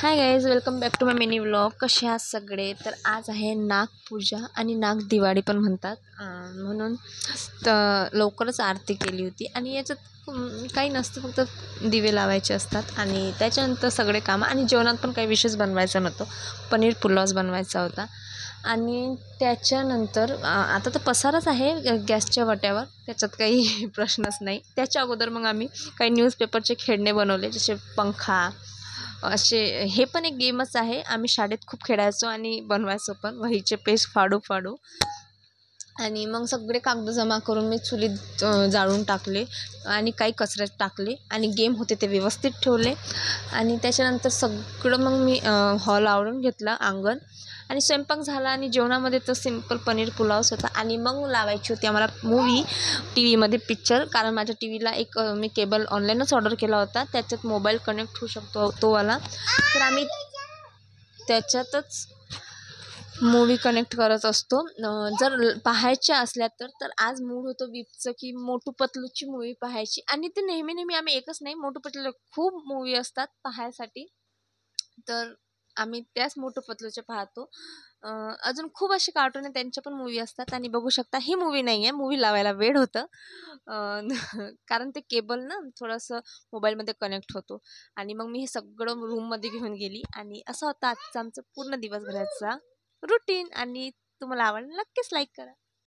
High guys, welcome back to my mini vlog. कसे आहात सगळे? तर आज आहे नागपूजा आणि नागदिवाळी पण म्हणतात, म्हणून तर लवकरच आरती केली होती. आणि याच्यात काही नसतं, फक्त दिवे लावायचे असतात आणि त्याच्यानंतर सगळे कामं. आणि जेवणात पण काही विशेष बनवायचं नव्हतं, पनीर पुलावच बनवायचा होता. आणि त्याच्यानंतर आता तर पसाराच आहे गॅसच्या वाट्यावर, त्याच्यात काही प्रश्नच नाही. त्याच्या अगोदर मग आम्ही काही न्यूजपेपरचे खेळणे बनवले, जसे पंखा असे. हे पण एक गेमच आहे, आम्ही शाळेत खूप खेळायचो आणि बनवायचो पण, वहीचे पेज फाडू फाडू. आणि मग सगळे कागद जमा करून मी चुलीत जाळून टाकले आणि काही कचऱ्यात टाकले आणि गेम होते ते व्यवस्थित ठेवले. आणि त्याच्यानंतर सगळं मग मी हॉल आवरून घेतला, अंगण. आणि स्वयंपाक झाला. आणि जेवणामध्ये तर सिंपल पनीर पुलावच होता. आणि मग लावायची होती आम्हाला मूवी टी व्हीमध्ये, पिक्चर. कारण माझ्या टी व्हीला एक मी केबल ऑनलाईनच ऑर्डर केला होता, त्याच्यात मोबाईल कनेक्ट होऊ शकतो तो वाला. तर आम्ही त्याच्यातच मूवी कनेक्ट करत असतो. जर पाहायच्या असल्या तर आज मूड होतं बीपचं, की मोटू पतलूची मूवी पाहायची. आणि ते नेहमी नेहमी आम्ही एकच नाही, मोटू पतलू खूप मूवी असतात पाहायसाठी, तर आम्ही त्याच मोटू पतलूच्या पाहतो. अजून खूप असे कार्टून आहे, त्यांच्या पण मूवी असतात. आणि बघू शकता, ही मूवी नाही आहे, मूवी लावायला वेळ होतं. कारण ते केबल ना थोडंसं मोबाईलमध्ये कनेक्ट होतो. आणि मग मी हे सगळं रूममध्ये घेऊन गेली. आणि असा होता आजचा आमचा पूर्ण दिवसभराचा रुटीन. आणि तुम्हाला आवडलं नक्कीच लाईक करा.